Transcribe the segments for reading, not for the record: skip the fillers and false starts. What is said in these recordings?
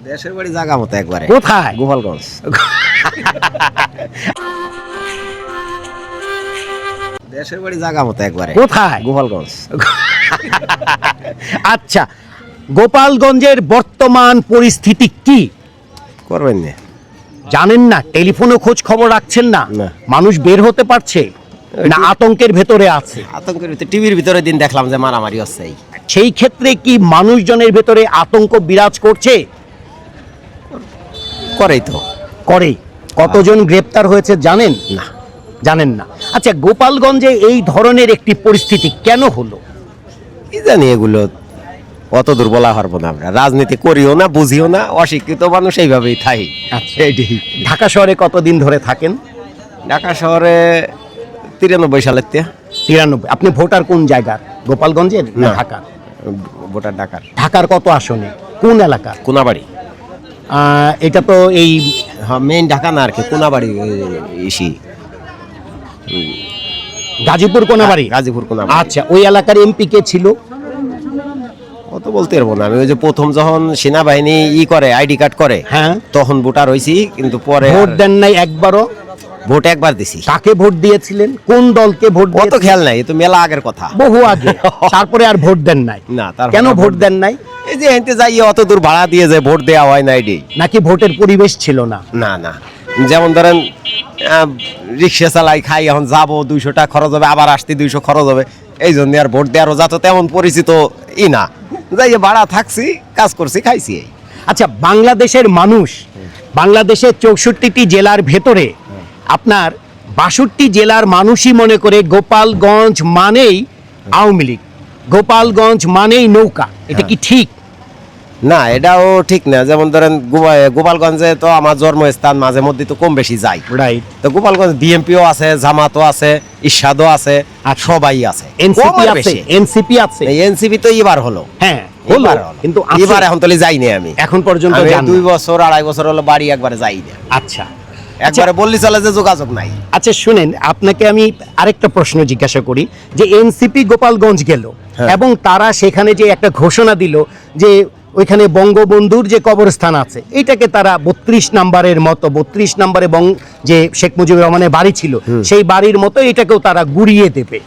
দেশের বাড়ি জায়গা মতো একবারে। কোথায়? গোপালগঞ্জ। দেশের বাড়ি জায়গা মতো একবারে। কোথায়? গোপালগঞ্জ। আচ্ছা, গোপালগঞ্জের বর্তমান পরিস্থিতি কি করবেন না। জানেন না? টেলিফোনে খোঁজ খবর রাখছেন না? না। মানুষ বের হতে পারছে না? আতঙ্কের ভেতরে আছে? আতঙ্কের ভিতরে টিভির ভিতরে দিন দেখলাম যে মারামারি হচ্ছে। সেই ক্ষেত্রে কি মানুষজনের ভেতরে আতঙ্ক বিরাজ করছে? করেই তো। করে। কতজন গ্রেপ্তার হয়েছে জানেন? না। জানেন না। আচ্ছা, গোপালগঞ্জে এই ধরনের একটি পরিস্থিতি কেন হলো? কি জানি এগুলো, অত দুর্বল হারবো না আমরা। রাজনীতি করিও না, বুঝিও না, অশিক্ষিত মানুষ এইভাবেই থাই। আচ্ছা, ঢাকা শহরে কতদিন ধরে থাকেন? ঢাকা শহরে 93 সালের তে। 93। আপনি ভোটার কোন জায়গার? গোপালগঞ্জের না না। ঢাকার? ভোটার ঢাকার। ঢাকার কত আসনে, কোন এলাকা? কোনাবাড়ি। এটা তো এই হ্যাঁ, মেইন ঢাকা না আর কি, কোনাবাড়ি ইসি। গাজীপুর কোনাবাড়ি। গাজীপুর কোনাবাড়ি। আচ্ছা, ওই এলাকার এমপি কে ছিল? অত বলতে পারবো না আমি। ওই যে প্রথম যখন সেনাবাহিনী করে আইডি কার্ড করে, হ্যাঁ, তখন ভোটার হইছি, কিন্তু পরে ভোট আর দেন নাই একবারও? ভোট একবার দিছি। কাকে ভোট দিয়েছিলেন? কোন দলকে ভোট অত দিয়েছিলেন? খেয়াল নাই, এ তো মেলা আগের কথা। বহু আগে। তারপরে আর ভোট দেন নাই? না, তারপরে কেন আর ভোট দেন নাই? এই যে হেঁটে যাই, অত দূর ভাড়া দিয়ে যে ভোট দেওয়া হয় না এটাই। নাকি ভোটের পরিবেশ ছিল না? না না, যেমন ধরেন রিক্সা চালাই, খাই, এখন যাবো 200 টাকা খরচ হবে, আবার আসতে 200 খরচ হবে, এই জন্য আর ভোট দেওয়ারও যাতে তেমন পরিচিত না। যাই ভাড়া থাকছি, কাজ করছি, খাইছি। আচ্ছা, বাংলাদেশের মানুষ, বাংলাদেশের 64টি জেলার ভেতরে আপনার 62 জেলার মানুষই মনে করে গোপালগঞ্জ মানেই আওয়ামী লীগ, গোপালগঞ্জ মানেই নৌকা। এটা কি ঠিক? না, এটাও ঠিক না। যেমন ধরেন গোপালগঞ্জে তো আমার জন্মস্থান, মাঝে মধ্যে তো কম বেশি যাই। রাইট। তো গোপালগঞ্জ বিএমপিও আছে, জামাতও আছে, ইরশাদও আছে, আর সবাই আছে। এনসিপি আছে, এনসিপি আছে। এনসিপি তো এবার হলো। হ্যাঁ, হলো, কিন্তু এবার এখন তাহলে যাইনি আমি। এখন পর্যন্ত আমি যাননি। 2 বছর 2.5 বছর হলো বাড়ি একবারে যাই না। আচ্ছা, একবারে বললি চলে যে যোগাযোগ নাই। আচ্ছা শুনেন, আপনাকে আমি আরেকটা প্রশ্ন জিজ্ঞাসা করি যে এনসিপি গোপালগঞ্জ গেল এবং তারা সেখানে যে একটা ঘোষণা দিল যে ওইখানে বঙ্গবন্ধুর যে কবরস্থান আছে এটাকে তারা 32 নম্বরের মতো, 32 নম্বরে যে শেখ মুজিবুর রহমানের বাড়ি ছিল সেই বাড়ির মতো এটাকেও তারা গুড়িয়ে দেবে,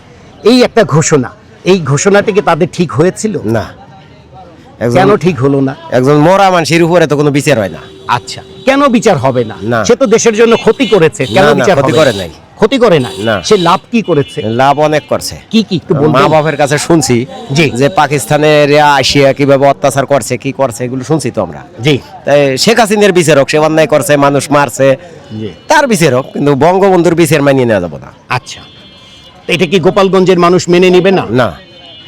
এই একটা ঘোষণা। এই ঘোষণাটা কি তাদের ঠিক হয়েছিল? না। কেন ঠিক হলো না? একজন মরা মানুষের উপরে তো কোনো বিচার হয় না। আচ্ছা, কেন বিচার হবে না? না। সে তো দেশের জন্য ক্ষতি করেছে, কেন না, বিচার ক্ষতি হবে? করে নাই। ক্ষতি করে না? না। সে লাভ কি করেছে? লাভ অনেক করছে। কি কি একটু বলবেন? মা বাপের কাছে শুনছি জি। যে পাকিস্তানের আসিয়া কিভাবে অত্যাচার করছে, কি করছে, এগুলো শুনছি তো আমরা। জি। তাই শেখ হাসিনার বিচারক, সে অন্যায় করছে, মানুষ মারছে, জি। তার বিচারক, কিন্তু বঙ্গবন্ধুর বিচার মানিয়ে নেওয়া যাবে না। আচ্ছা, তো এটা কি গোপালগঞ্জের মানুষ মেনে নেবে না? না,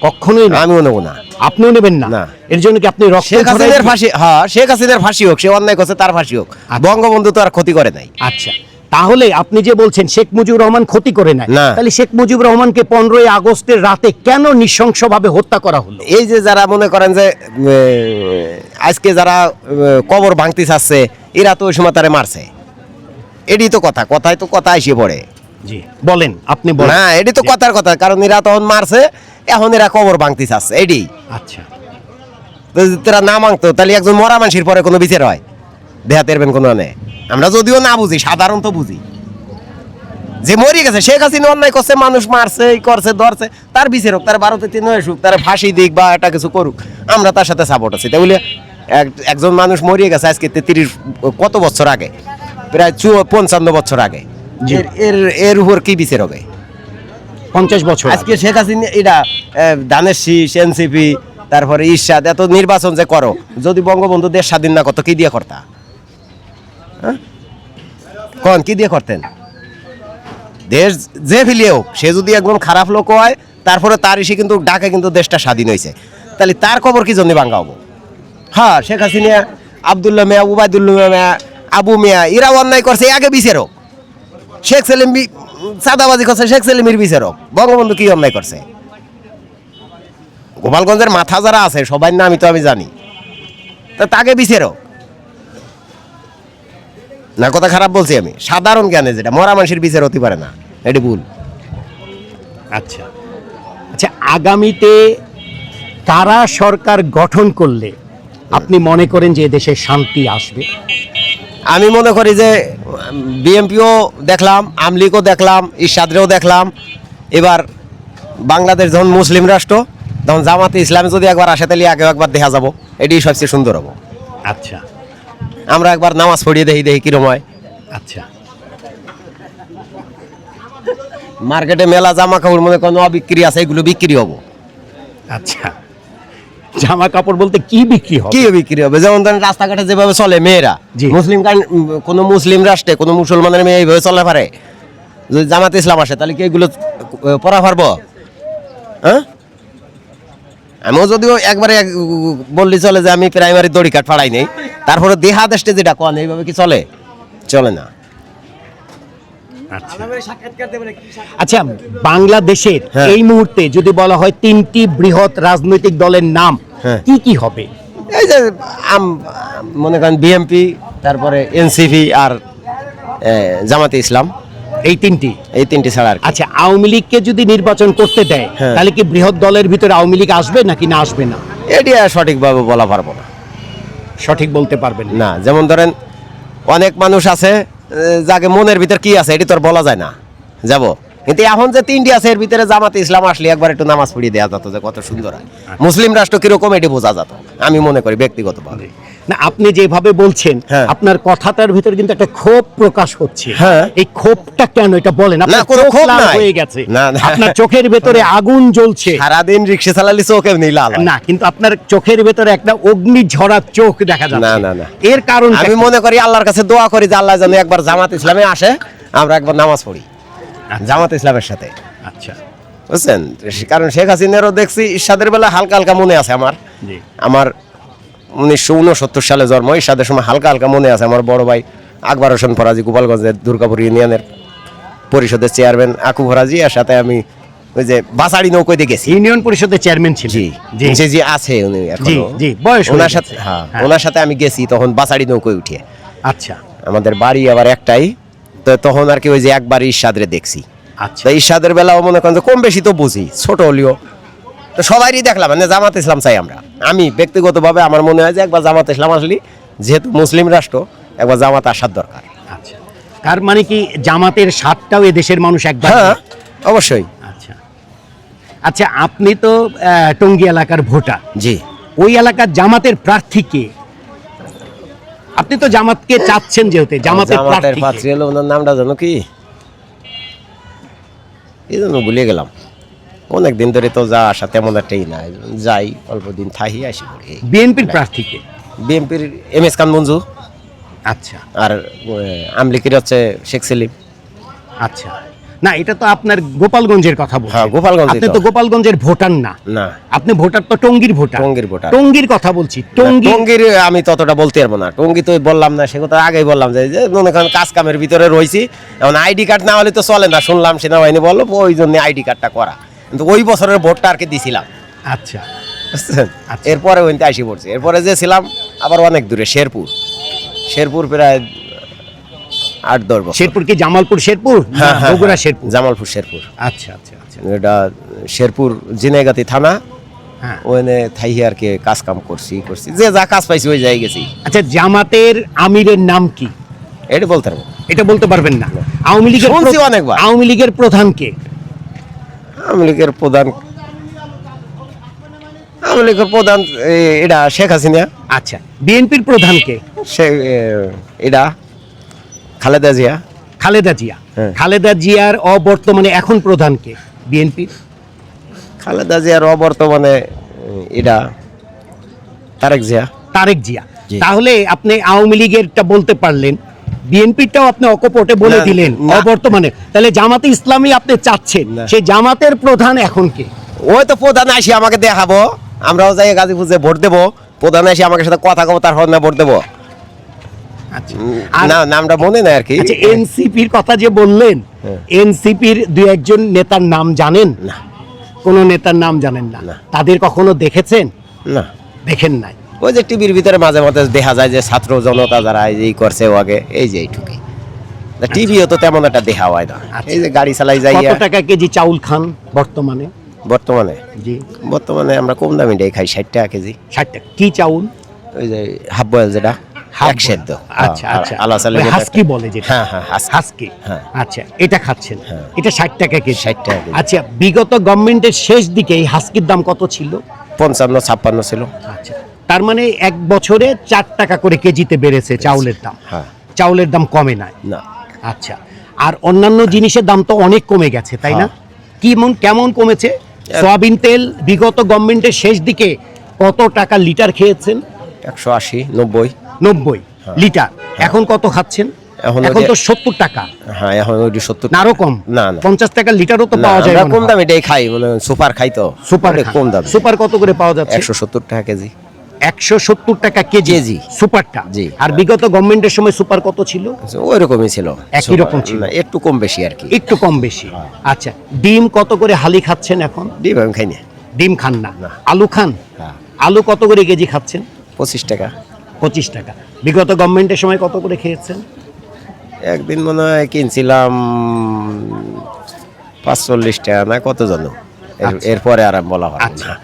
কখনোই না। আমিও নেবো না। আপনিও নেবেন না? না। এর জন্য কি আপনি রক্ত শেখ ঝরাই হাসিনার কি- ফাঁসি, হ্যাঁ, শেখ হাসিনার ফাঁসি হোক, সে অন্যায় করছে, তার ফাঁসি হোক। বঙ্গবন্ধু তো আর ক্ষতি করে নাই। আচ্ছা, তাহলে আপনি যে বলছেন শেখ মুজিবুর রহমান ক্ষতি করে নাই, না। তাহলে শেখ মুজিবুর রহমানকে 15ই আগস্টের রাতে কেন নৃশংসভাবে হত্যা করা হলো? এই যে যারা মনে করেন যে আজকে যারা কবর ভাঙতে চাচ্ছে, এরা তো ওই সময় তারে মারছে। এডি তো কথা, কথায় তো কথা এসে পড়ে। জি, বলেন, আপনি বলেন। না, এডি তো কথার কথা, কারণ এরা তখন মারছে, এখন এরা কবর ভাঙতে চাচ্ছে, এডি। আচ্ছা, তো তারা না মাংতো, তাহলে একজন মরা মানুষের পরে কোনো বিচার হয়? দেখাতে পারবেন কোনো? আমরা যদিও না বুঝি, সাধারণত বুঝি যে মরে গেছে, শেখ হাসিনা অন্যায় করছে, মানুষ মারছে, এই করছে, ধরছে, তার বিচার হোক, তার 12-তে 3 হোক, তার ফাঁসি দিক বা একটা কিছু করুক, আমরা তার সাথে সাপোর্ট আছি। তাহলে একজন মানুষ মরিয়ে গেছে আজকে 30 কত বছর আগে, প্রায় 55 বছর আগে, এর উপর কি বিচার হবে? 50 বছর আজকে শেখ হাসিনা এটা ধানের শীষ, এনসিপি, তারপরে ইরশাদ, এত নির্বাচন যে করো, যদি বঙ্গবন্ধু দেশ স্বাধীন না করতো, কি দিয়ে করতা? কোন কি দিয়ে করতেন? দেশ যে ফিলিয়ে হোক, সে যদি একদম খারাপ লোক হয়, তারপরে তার এসে কিন্তু ডাকে কিন্তু দেশটা স্বাধীন হয়েছে, তাহলে তার খবর কি জন্য ভাঙ্গা হবো? হ্যাঁ, শেখ হাসিনা, আবদুল্লাহ মিয়া, উবায়দুল্লাহ মিয়া, আবু মিয়া, এরা অন্যায় করছে, আগে বিচার হোক। শেখ সেলিম চাঁদাবাজি করছে, শেখ সেলিমের বিচার হোক। বঙ্গবন্ধু কি অন্যায় করছে? গোপালগঞ্জের মাথা যারা আছে সবাই নামই তো আমি জানি, তা তাকে বিচার হোক না। কথা খারাপ বলছি আমি, সাধারণ জ্ঞানে যেটা, মরা মানুষের বিচার হতে পারে না, এটি ভুল। আচ্ছা, আচ্ছা, আগামীতে কারা সরকার গঠন করলে আপনি মনে করেন যে দেশে শান্তি আসবে? আমি মনে করি যে বিএনপিও দেখলাম, আওয়ামী লীগও দেখলাম, ইরশাদেরও দেখলাম। এবার বাংলাদেশ যখন মুসলিম রাষ্ট্র, তখন জামাতে ইসলামী যদি একবার আসে তাহলে আগে একবার দেখা যাব, এটাই সবচেয়ে সুন্দর হবো। আচ্ছা আমরা একবার নামাজ পড়িয়ে দেখি দেখি কিরম হয়। আচ্ছা। মার্কেটে মেলা জামা কাপড় মনে কোনো বিক্রি আছে, এগুলো বিক্রি হবো। আচ্ছা, জামা কাপড় বলতে কি বিক্রি হবে? কি বিক্রি হবে? যেমন ধরেন রাস্তাঘাটে যেভাবে চলে মেয়েরা, জি। কোনো মুসলিম রাষ্ট্রে কোনো মুসলমানের মেয়ে এইভাবে চলে পারে? যদি জামাতে ইসলাম আসে তাহলে কি এগুলো পরা পারবো? হ্যাঁ, আমিও যদিও একবারে বললি চলে যে আমি প্রাইমারি দড়ি কাঠ ফাড়াই নেই, তারপরে দেহা দেশে যেটা কন এইভাবে কি চলে? চলে না। আচ্ছা, বাংলাদেশের হ্যাঁ। এই মুহূর্তে যদি বলা হয় তিনটি বৃহৎ রাজনৈতিক দলের নাম, হ্যাঁ। কি কি হবে? এই যে মনে করেন বিএনপি, তারপরে এনসিপি আর জামাতে ইসলাম, এই তিনটি। এই তিনটি ছাড়া আর কি। আচ্ছা, আওয়ামী লীগকে যদি নির্বাচন করতে দেয়, হ্যাঁ। তাহলে কি বৃহৎ দলের ভিতরে আওয়ামী লীগ আসবে নাকি না আসবে না? এটি আর সঠিকভাবে বলা পারবো না। সঠিক বলতে পারবেন না। না, যেমন ধরেন অনেক মানুষ আছে যাকে মনের ভিতর কি আছে এটি তো আর বলা যায় না, যাব। কিন্তু এখন যে তিনটি আছে এর ভিতরে জামাতে ইসলাম আসলে একবার একটু নামাজ পড়িয়ে দেওয়া যেত যে কত সুন্দর হয় মুসলিম রাষ্ট্র কিরকম, এটি বোঝা যেত আমি মনে করি ব্যক্তিগতভাবে। না, আপনি যেভাবে বলছেন, হ্যাঁ। আপনার কথাটার ভিতরে কিন্তু একটা ক্ষোভ প্রকাশ হচ্ছে। হ্যাঁ। এই ক্ষোভটা কেন, এটা বলেন। আপনার কোনো চোখ ক্ষোভ লাল নাই। হয়ে গেছে, না, না। আপনার চোখের ভেতরে আগুন জ্বলছে। সারাদিন রিক্সা চালালে চোখে নীলাল হয়। না, কিন্তু আপনার চোখের ভেতরে একটা অগ্নি ঝরা চোখ দেখা যাচ্ছে। না, না, না। এর কারণ আমি মনে করি আল্লাহর কাছে দোয়া করি যে আল্লাহ যেন একবার জামাত ইসলামে আসে, আমরা একবার নামাজ পড়ি জামাত ইসলামের সাথে, আচ্ছা, বুঝছেন? কারণ শেখ হাসিনারও দেখছি ইরশাদের বেলা হালকা হালকা মনে আছে জি। আমার 1969 সালে জন্ম, ইরশাদের সময় হালকা হালকা মনে আছে। আমার বড় ভাই আকবর হোসেন ফরাজি গোপালগঞ্জের দুর্গাপুর ইউনিয়নের পরিষদের চেয়ারম্যান আকু ফরাজি, এর সাথে আমি ওই যে বাসাড়ি নৌকোতে গেছি। ইউনিয়ন পরিষদের চেয়ারম্যান ছিলেন? জি জি জি জি, আছে উনি এখনো। জি, জি, বয়স হয়ে ওনার গেছে। সাথে, হ্যাঁ, হ্যাঁ। ওনার সাথে আমি গেছি তখন বাসাড়ি নৌকোয় উঠিয়ে। আচ্ছা আমাদের বাড়ি আবার একটাই, তো তখন আর কি ওই যে একবার ইরশাদরে দেখছি। আচ্ছা। তো ইরশাদের বেলাও মনে করেন যে কম বেশি তো বুঝি, ছোট হলেও তো সবারই দেখলাম মানে জামাত ইসলাম চাই আমরা। আমি ব্যক্তিগতভাবে আমার মনে হয় যে একবার জামাত ইসলাম আসলে, যেহেতু মুসলিম রাষ্ট্র, একবার জামাত আসার দরকার। আচ্ছা, তার মানে কি জামাতের স্বাদটাও এ দেশের মানুষ একবার? হ্যাঁ, অবশ্যই। আচ্ছা আচ্ছা, আপনি তো টঙ্গী এলাকার ভোটার। জি। ওই এলাকার জামাতের প্রার্থী কে? আপনি তো জামাতকে চাচ্ছেন, যেহেতু জামাতের প্রার্থী কে? প্রার্থী হলো ওনার নামটা জানো কি? এই জন্য ভুলে গেলাম। অনেক দিন ধরে তো যা আসা তেমন একটাই না, যাই অল্প দিন থাকি আসি পড়ি। বিএনপির প্রার্থী কে? বিএনপির এম.এস. খান মঞ্জু, আচ্ছা আর আমলিকির হচ্ছে শেখ সেলিম। আচ্ছা, না এটা তো আপনার গোপালগঞ্জের কথা বলছেন। হ্যাঁ, গোপালগঞ্জেই আপনি তো। তো গোপালগঞ্জের ভোটার না। না, আপনি ভোটার তো টঙ্গীর ভোটার। টঙ্গীর ভোটার। টঙ্গীর কথা বলছি। টঙ্গী টঙ্গীর আমি ততটা বলতে পারবো না। টঙ্গী তো বললাম না, সে কথা আগেই বললাম যে মনে করেন কাজ কামের ভিতরে রয়েছি। এখন আইডি কার্ড না হলে তো চলে না, শুনলাম সেনাবাহিনী বললো, ওই জন্য আইডি কার্ডটা করা। কিন্তু ওই বছরের ভোটটা আর কি দিছিলাম, আচ্ছা বুঝছেন? আচ্ছা। এরপরে ওইতে আসি পড়ছি। এরপরে যে ছিলাম আবার অনেক দূরে, শেরপুর প্রায় 8-10 বছর। শেরপুর কি জামালপুর শেরপুর? হ্যাঁ, হ্যাঁ, বগুড়া হ্যাঁ। শেরপুর? জামালপুর শেরপুর। আচ্ছা আচ্ছা আচ্ছা, এটা শেরপুর জিনাইগাতি থানা, হ্যাঁ। ওখানে থাই আর কি কাজ কাম করছি যে যা কাজ পাইছি ওই জায়গায় গেছি। আচ্ছা, জামাতের আমিরের নাম কি? এটা বলতে পারবো। এটা বলতে পারবেন না? আওয়ামী লীগের শুনছি অনেকবার। আওয়ামী লীগের প্রধান কে? আওয়ামী লীগের প্রধান এটা শেখ হাসিনা। আচ্ছা, বিএনপির প্রধান কে? এটা খালেদা জিয়া। খালেদা জিয়া। হ্যাঁ। খালেদা জিয়ার অবর্তমানে এখন প্রধান কে বিএনপির? খালেদা জিয়ার অবর্তমানে এটা তারেক জিয়া। তারেক জিয়া। জি। তাহলে আপনি আওয়ামী লীগেরটা বলতে পারলেন, বিএনপিটাও আপনি অকপটে বলে না, দিলেন না। অবর্তমানে। তাহলে জামাতে ইসলামী আপনি চাচ্ছেন, না। সেই জামাতের প্রধান এখন কে? ওই তো প্রধান আসি আমাকে দেখাবো, আমরাও যাই গাজীপুর যে ভোট দেবো, প্রধান আসি আমাকে সাথে কথা কব, তারপর না ভোট দেবো। আচ্ছা, আর না, নামটা মনে নাই আর কি। আচ্ছা, এনসিপির কথা যে বললেন, হ্যাঁ। এনসিপির দুই একজন নেতার নাম জানেন? না, কোন নেতার নাম জানেন না? না। তাদের কখনো দেখেছেন? না। দেখেন নাই? ওই যে টিভির ভিতরে মাঝে মাঝে দেখা যায় যে ছাত্র জনতা যারা এই করছে ও আগে, এই যে এইটুকুই। টিভিও তো তেমন একটা দেখা হয় না। আচ্ছা। এই যে গাড়ি চালাই যাই কত টাকা কেজি চাউল খান বর্তমানে? জি, বর্তমানে আমরা কম দামি ডাই খাই, 60 টাকা কেজি। 60 টাকা। কি চাউল? ওই যে হাফ বয়েল যেটা হাফ এক সেদ্ধ। আচ্ছা আচ্ছা আলা চালের ওই যেটা হাস্কি বলে যেটা। হ্যাঁ, হ্যাঁ, হাস্কি। হাস্কি। হ্যাঁ। আচ্ছা এটা খাচ্ছেন, হ্যাঁ। এটা 60 টাকা কেজি। 60 টাকা কেজি। আচ্ছা বিগত গভর্নমেন্টের শেষ দিকে এই হাস্কির দাম কত ছিল? 55-56 ছিল। আচ্ছা তার মানে এক বছরে 4 টাকা করে কেজিতে বেড়েছে চাউলের দাম। হ্যাঁ। চাউলের দাম কমে নাই। না, আচ্ছা আর অন্যান্য জিনিসের দাম তো অনেক কমে গেছে তাই না? কেমন কমেছে? সয়াবিন তেল বিগত গভর্নমেন্টের শেষ দিকে কত টাকা লিটার খেয়েছেন? 180-90। 90 লিটার। এখন কত খাচ্ছেন? এখন এখন ওই তো যে- 70 টাকা। হ্যাঁ, এখন ওই 70 না আরো কম। না, না। 50 টাকা লিটারও তো না, পাওয়া যায় আমরা মনে কম হয়। দামে এটাই খাই, মানে সুপার খাই তো। সুপার ওটা কম দাম। সুপার কত করে পাওয়া যাচ্ছে? 170 টাকা কেজি। 170 টাকা কেজি কেজি। সুপারটা। জি। আর বিগত গভর্নমেন্টের সময় সুপার কত ছিল? ওই রকমই ছিল। একই রকম ছিল। না, একটু কম বেশি আর কি। একটু কম বেশি। আচ্ছা ডিম কত করে হালি খাচ্ছেন এখন? ডিম আমি খাই না। ডিম খান না। না। আলু খান? হ্যাঁ। আলু কত করে কেজি খাচ্ছেন? 25 টাকা। 25 টাকা। বিগত গভর্নমেন্টের সময় কত করে খেয়েছেন? একদিন মনে হয় কিনছিলাম 45 টাকা না কত জানো। আচ্ছা। এরপরে আর আমি বলা হয় আচ্ছা না।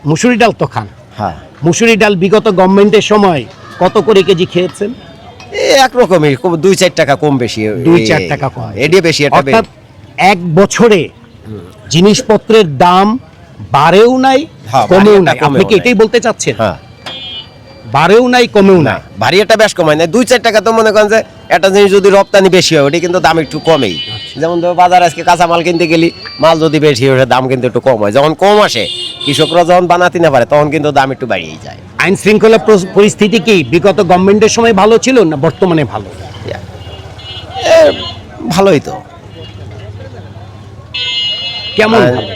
মুসুরি ডাল তো খান? হ্যাঁ, মুসুরি ডাল বিগত গভর্নমেন্টের সময় কত করে কেজি খেয়েছেন? একরকমই 2-4 টাকা কম বেশি। 2-4 টাকা কম। এডি বেশি, এটা অর্থাৎ এক বছরে জিনিসপত্রের দাম বাড়েও নাই হ্যাঁ, কমেও বাড়েও নাই। না, আপনি কি কমেও এটাই বলতে চাচ্ছেন? হ্যাঁ, বাড়েও নাই কমেও না নাই। ভারী একটা বেশ কমায় না। 2-4 টাকা তো মনে করেন যে একটা জিনিস যদি রপ্তানি বেশি হয় ওটা কিন্তু দাম একটু কমেই। যেমন ধরো বাজার আজকে কাঁচা মাল কিনতে গেলি, মাল যদি বেশি হয় দাম কিন্তু একটু কম হয়। যখন কম আসে কৃষকরা যখন বানাতে না পারে তখন কিন্তু দাম একটু বাড়িয়েই যায়। আইন শৃঙ্খলা পরিস্থিতি কি বিগত গভর্নমেন্টের সময় ভালো ছিল না বর্তমানে ভালো? এ, ভালোই তো। কেমন আর- ভালো?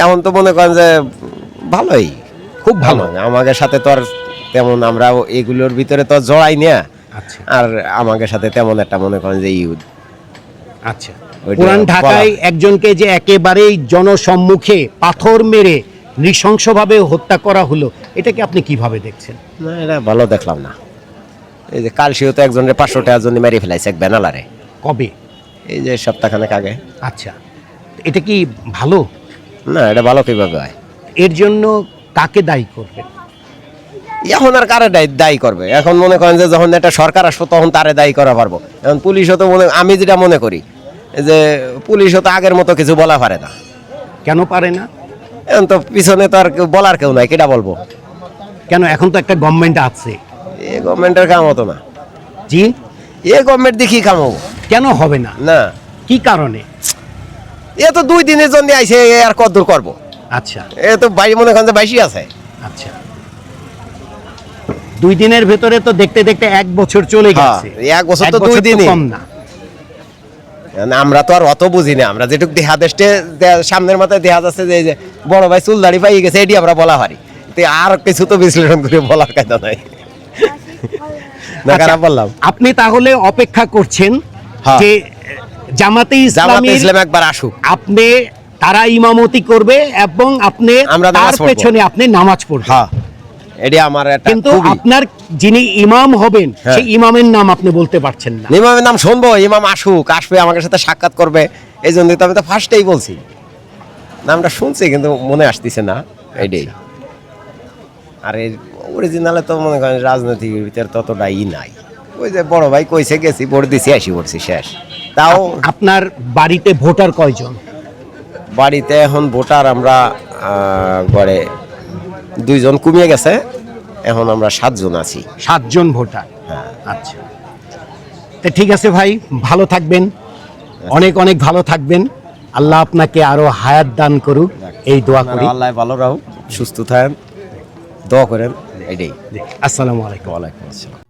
এখন তো মনে করেন যে ভালোই, খুব ভালো। আমাদের সাথে তো আর তেমন আমরা এগুলোর ভিতরে তো জড়াই না। আচ্ছা আর আমাদের সাথে তেমন একটা মনে করেন যে ইউথ আচ্ছা ওইটা পুরান ঢাকায় বলা- একজনকে যে একেবারেই জনসম্মুখে পাথর মেরে নৃশংসভাবে হত্যা করা হলো, এটাকে আপনি কিভাবে দেখছেন? না, এটা ভালো দেখলাম না। এই যে কালসিও তো একজনের 500 টাকার জন্য মেরে ফেলাইছে এক ব্যানালারে, কবে? এই যে সপ্তাহখানেক আগে। আচ্ছা এটা কি ভালো? না, এটা ভালো কিভাবে হয়? এর জন্য কাকে দায়ী করবেন? এখন আর কারে দায়ী করবে? এখন মনে করেন যে যখন একটা সরকার আসবো তখন তারে দায়ী করা পারবো। এখন পুলিশও তো আমি যেটা মনে করি যে পুলিশও তো আগের মতো কিছু বলা পারে না। কেন পারে না? এখন তো পিছনে তো আর বলার কেউ নাই, কেটা বলবো? কেন এখন তো একটা গভর্নমেন্ট আছে। এ গভর্নমেন্টের কাম হতো না। জি এ গভর্নমেন্ট দেখি কাম হবো কেন হবে না? না। কি কারণে? এ তো 2 দিনের জন্য আইছে, এ আর কত দূর করবো? আচ্ছা এ তো বাড়ি মনে করেন যে বাইশি আছে। আচ্ছা 2 দিনের ভেতরে তো দেখতে দেখতে 1 বছর চলে হ্যাঁ, গেছে। 1 বছর তো 2 বছর দিনই। কম না। আমরা তো আর অত বুঝি না। আমরা যেটুক দেহা দেশে সামনের মাথায় দেখা যাচ্ছে যে এই যে বড় ভাই চুল দাড়ি পাই গেছে, এটি আমরা বলা পারি। তো আর কিছু তো বিশ্লেষণ করে বলার কায়দা নাই। না, আচ্ছা, খারাপ বললাম। আপনি তাহলে অপেক্ষা করছেন হ্যাঁ। যে জামাতে জামাতে ইসলামী ইসলাম একবার আসুক। আপনি তারা ইমামতি করবে এবং আপনি আমরা নামাজ তার পড়বো। পেছনে আপনি নামাজ পড়বেন। হ্যাঁ, এটি আমার একটা কিন্তু খুবই। আপনার যিনি ইমাম হবেন হ্যাঁ। সেই ইমামের নাম আপনি বলতে পারছেন না। ইমামের নাম শুনবো, ইমাম আসুক, আসবে আমার সাথে সাক্ষাৎ করবে। এই জন্য তো আমি তো ফার্স্টেই বলছি, নামটা শুনছি কিন্তু মনে আসতেছে না এইটাই। আর এই অরিজিনালে তো মনে করেন রাজনৈতিকের ভিতরে ততটা নাই। ওই যে বড় ভাই কইছে গেছি, ভোট দিছি, আসি পড়ছি, শেষ। তাও আপনার বাড়িতে ভোটার কয়জন? বাড়িতে এখন ভোটার আমরা গড়ে 2 জন কমিয়ে গেছে, এখন আমরা 7 জন আছি। 7 জন ভোটার। হ্যাঁ। আচ্ছা তো ঠিক আছে ভাই, ভালো থাকবেন, অনেক অনেক ভালো থাকবেন। আল্লাহ আপনাকে আরো হায়াত দান করুক, এই দোয়া করি। আল্লাহ ভালো রাখুক, সুস্থ থাকেন, দোয়া করেন, এটাই। আসসালামু আলাইকুম। ওয়ালাইকুম আসসালাম।